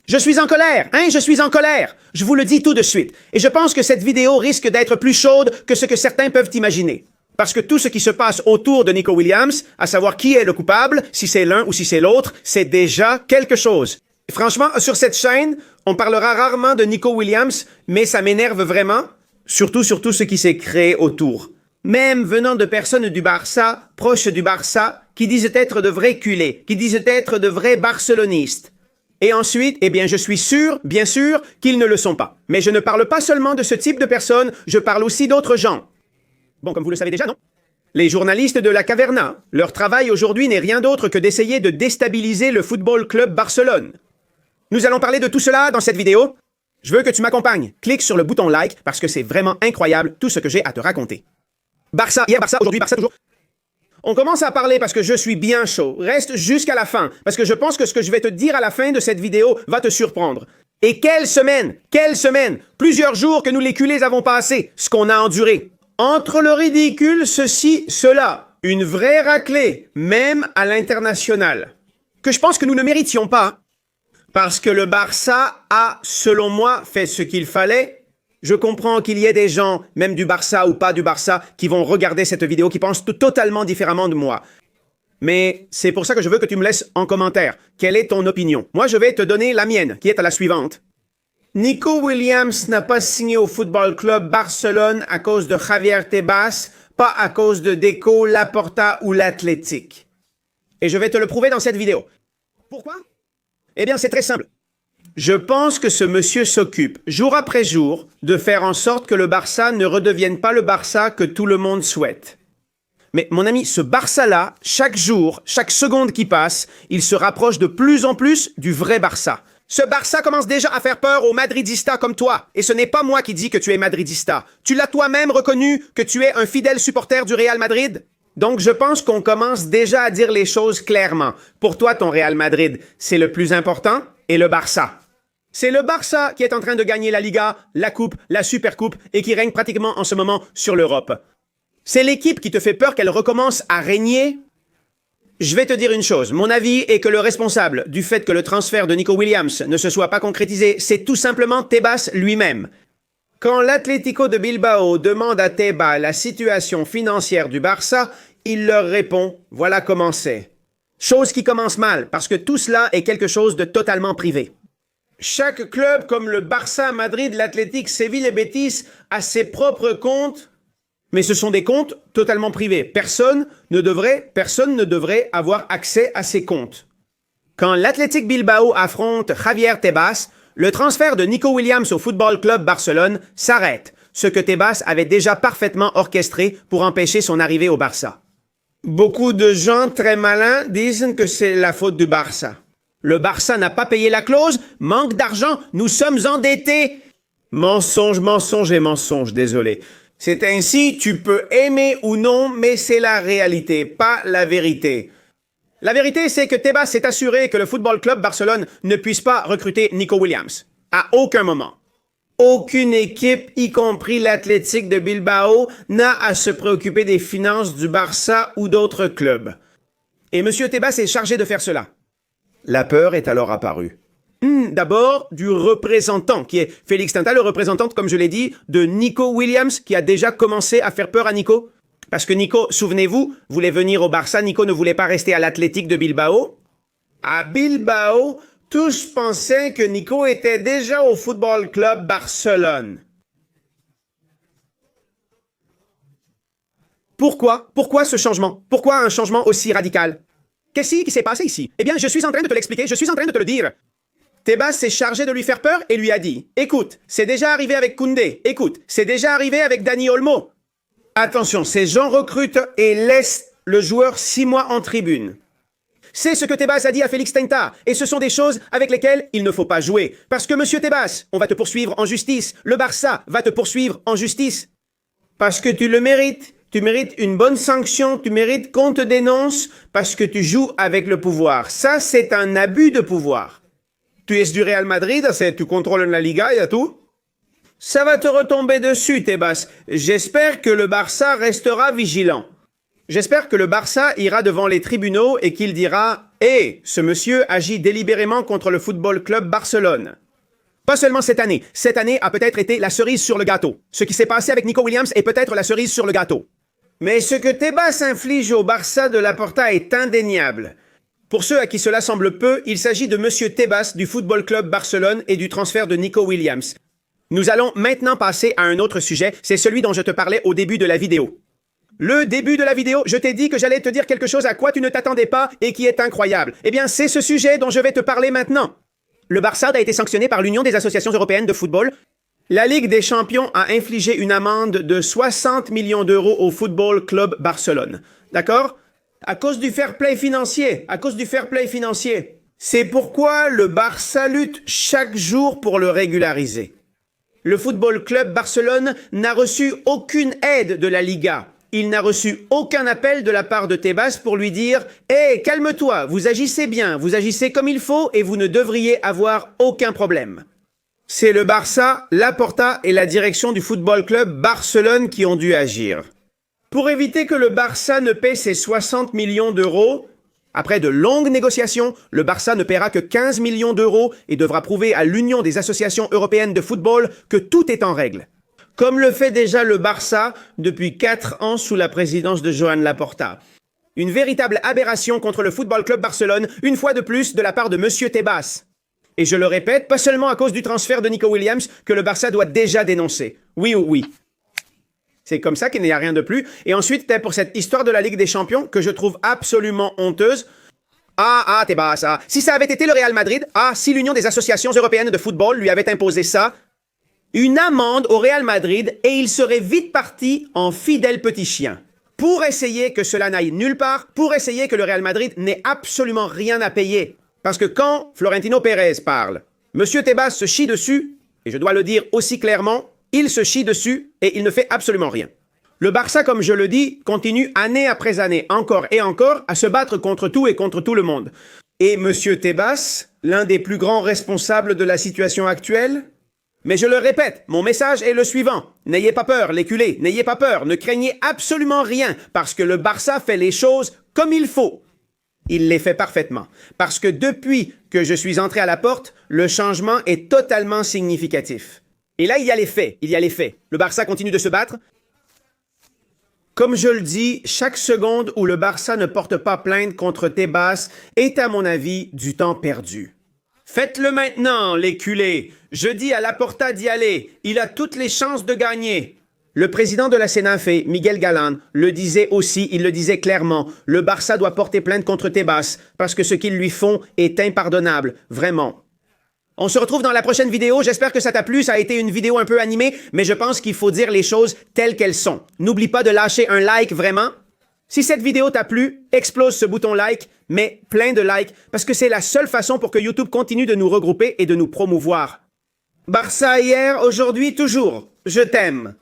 Je suis en colère, hein, je suis en colère. Je vous le dis tout de suite. Et je pense que cette vidéo risque d'être plus chaude que ce que certains peuvent imaginer. Parce que tout ce qui se passe autour de Nico Williams, à savoir qui est le coupable, si c'est l'un ou si c'est l'autre, c'est déjà quelque chose. Franchement, sur cette chaîne, on parlera rarement de Nico Williams, mais ça m'énerve vraiment, surtout ce qui s'est créé autour. Même venant de personnes du Barça, proches du Barça, qui disent être de vrais culés, qui disent être de vrais barcelonistes. Et ensuite, eh bien, je suis sûr, bien sûr, qu'ils ne le sont pas. Mais je ne parle pas seulement de ce type de personnes, je parle aussi d'autres gens. Bon, comme vous le savez déjà, non? Les journalistes de la Caverna, leur travail aujourd'hui n'est rien d'autre que d'essayer de déstabiliser le Football Club Barcelone. Nous allons parler de tout cela dans cette vidéo. Je veux que tu m'accompagnes. Clique sur le bouton like parce que c'est vraiment incroyable tout ce que j'ai à te raconter. Barça, hier Barça, aujourd'hui Barça, toujours. On commence à parler parce que je suis bien chaud. Reste jusqu'à la fin, parce que je pense que ce que je vais te dire à la fin de cette vidéo va te surprendre. Et quelle semaine! Quelle semaine! Plusieurs jours que nous les culés avons passé, ce qu'on a enduré. Entre le ridicule, ceci, cela. Une vraie raclée, même à l'international. Que je pense que nous ne méritions pas. Parce que le Barça a, selon moi, fait ce qu'il fallait. Je comprends qu'il y ait des gens, même du Barça ou pas du Barça, qui vont regarder cette vidéo, qui pensent totalement différemment de moi. Mais c'est pour ça que je veux que tu me laisses en commentaire. Quelle est ton opinion? Moi, je vais te donner la mienne, qui est à la suivante. Nico Williams n'a pas signé au Football Club Barcelone à cause de Javier Tebas, pas à cause de Deco, Laporta ou l'Athletic. Et je vais te le prouver dans cette vidéo. Pourquoi? Eh bien, c'est très simple. Je pense que ce monsieur s'occupe, jour après jour, de faire en sorte que le Barça ne redevienne pas le Barça que tout le monde souhaite. Mais mon ami, ce Barça-là, chaque jour, chaque seconde qui passe, il se rapproche de plus en plus du vrai Barça. Ce Barça commence déjà à faire peur aux madridistas comme toi. Et ce n'est pas moi qui dis que tu es madridista. Tu l'as toi-même reconnu que tu es un fidèle supporter du Real Madrid? Donc je pense qu'on commence déjà à dire les choses clairement. Pour toi, ton Real Madrid, c'est le plus important et le Barça. C'est le Barça qui est en train de gagner la Liga, la Coupe, la Supercoupe et qui règne pratiquement en ce moment sur l'Europe. C'est l'équipe qui te fait peur qu'elle recommence à régner? Je vais te dire une chose, mon avis est que le responsable du fait que le transfert de Nico Williams ne se soit pas concrétisé, c'est tout simplement Tebas lui-même. Quand l'Atlético de Bilbao demande à Tebas la situation financière du Barça, il leur répond « Voilà comment c'est ». Chose qui commence mal, parce que tout cela est quelque chose de totalement privé. Chaque club comme le Barça, Madrid, l'Athletic, Séville et Betis a ses propres comptes, mais ce sont des comptes totalement privés. Personne ne devrait avoir accès à ces comptes. Quand l'Athletic Bilbao affronte Javier Tebas, le transfert de Nico Williams au Football Club Barcelone s'arrête, ce que Tebas avait déjà parfaitement orchestré pour empêcher son arrivée au Barça. Beaucoup de gens très malins disent que c'est la faute du Barça. Le Barça n'a pas payé la clause, manque d'argent, nous sommes endettés. Mensonge, mensonge et mensonge, désolé. C'est ainsi, tu peux aimer ou non, mais c'est la réalité, pas la vérité. La vérité, c'est que Tebas s'est assuré que le Football Club Barcelone ne puisse pas recruter Nico Williams. À aucun moment. Aucune équipe, y compris l'Athletic de Bilbao, n'a à se préoccuper des finances du Barça ou d'autres clubs. Et M. Tebas est chargé de faire cela. La peur est alors apparue. D'abord, du représentant, qui est Félix Tinta, le représentant, comme je l'ai dit, de Nico Williams, qui a déjà commencé à faire peur à Nico. Parce que Nico, souvenez-vous, voulait venir au Barça, Nico ne voulait pas rester à l'Athletic de Bilbao. À Bilbao, tous pensaient que Nico était déjà au Football Club Barcelone. Pourquoi? Pourquoi ce changement? Pourquoi un changement aussi radical? Qu'est-ce qui s'est passé ici? Eh bien, je suis en train de te l'expliquer, je suis en train de te le dire. Tebas s'est chargé de lui faire peur et lui a dit « Écoute, c'est déjà arrivé avec Koundé. Écoute, c'est déjà arrivé avec Dani Olmo. Attention, ces gens recrutent et laissent le joueur 6 mois en tribune. » C'est ce que Tebas a dit à Félix Tinta, et ce sont des choses avec lesquelles il ne faut pas jouer. Parce que, monsieur Tebas, on va te poursuivre en justice. Le Barça va te poursuivre en justice. Parce que tu le mérites. Tu mérites une bonne sanction, tu mérites qu'on te dénonce parce que tu joues avec le pouvoir. Ça, c'est un abus de pouvoir. Tu es du Real Madrid, tu contrôles la Liga et tout. Ça va te retomber dessus, Tebas. J'espère que le Barça restera vigilant. J'espère que le Barça ira devant les tribunaux et qu'il dira « Hé, ce monsieur agit délibérément contre le Football Club Barcelone ». Pas seulement cette année. Cette année a peut-être été la cerise sur le gâteau. Ce qui s'est passé avec Nico Williams est peut-être la cerise sur le gâteau. Mais ce que Tebas inflige au Barça de Laporta est indéniable. Pour ceux à qui cela semble peu, il s'agit de monsieur Tebas du Football Club Barcelone et du transfert de Nico Williams. Nous allons maintenant passer à un autre sujet, c'est celui dont je te parlais au début de la vidéo. Le début de la vidéo, je t'ai dit que j'allais te dire quelque chose à quoi tu ne t'attendais pas et qui est incroyable. Eh bien, c'est ce sujet dont je vais te parler maintenant. Le Barça a été sanctionné par l'Union des associations européennes de football. La Ligue des champions a infligé une amende de 60 millions d'euros au Football Club Barcelone. D'accord? À cause du fair play financier. À cause du fair play financier. C'est pourquoi le Barça lutte chaque jour pour le régulariser. Le Football Club Barcelone n'a reçu aucune aide de la Liga. Il n'a reçu aucun appel de la part de Tebas pour lui dire « Hé, calme-toi, vous agissez bien, vous agissez comme il faut et vous ne devriez avoir aucun problème. » C'est le Barça, Laporta et la direction du Football Club Barcelone qui ont dû agir. Pour éviter que le Barça ne paie ses 60 millions d'euros, après de longues négociations, le Barça ne paiera que 15 millions d'euros et devra prouver à l'Union des associations européennes de football que tout est en règle. Comme le fait déjà le Barça depuis 4 ans sous la présidence de Joan Laporta. Une véritable aberration contre le Football Club Barcelone, une fois de plus de la part de monsieur Tebas. Et je le répète, pas seulement à cause du transfert de Nico Williams que le Barça doit déjà dénoncer. Oui ou oui. C'est comme ça qu'il n'y a rien de plus. Et ensuite, pour cette histoire de la Ligue des Champions que je trouve absolument honteuse. Tebas, si ça avait été le Real Madrid, si l'Union des associations européennes de football lui avait imposé ça, une amende au Real Madrid et il serait vite parti en fidèle petit chien. Pour essayer que cela n'aille nulle part, pour essayer que le Real Madrid n'ait absolument rien à payer. Parce que quand Florentino Pérez parle, monsieur Tebas se chie dessus, et je dois le dire aussi clairement, il se chie dessus et il ne fait absolument rien. Le Barça, comme je le dis, continue année après année, encore et encore, à se battre contre tout et contre tout le monde. Et monsieur Tebas, l'un des plus grands responsables de la situation actuelle. Mais je le répète, mon message est le suivant. N'ayez pas peur, les culés, n'ayez pas peur, ne craignez absolument rien, parce que le Barça fait les choses comme il faut. Il les fait parfaitement. Parce que depuis que je suis entré à la porte, le changement est totalement significatif. Et là, il y a les faits, Le Barça continue de se battre. Comme je le dis, chaque seconde où le Barça ne porte pas plainte contre Tebas est, à mon avis, du temps perdu. Faites-le maintenant, les culés. Je dis à Laporta d'y aller. Il a toutes les chances de gagner. Le président de la CNAF, Miguel Galán, le disait aussi, il le disait clairement. Le Barça doit porter plainte contre Tebas parce que ce qu'ils lui font est impardonnable, vraiment. On se retrouve dans la prochaine vidéo. J'espère que ça t'a plu. Ça a été une vidéo un peu animée, mais je pense qu'il faut dire les choses telles qu'elles sont. N'oublie pas de lâcher un like, vraiment. Si cette vidéo t'a plu, explose ce bouton like, mais plein de likes, parce que c'est la seule façon pour que YouTube continue de nous regrouper et de nous promouvoir. Barça hier, aujourd'hui, toujours. Je t'aime.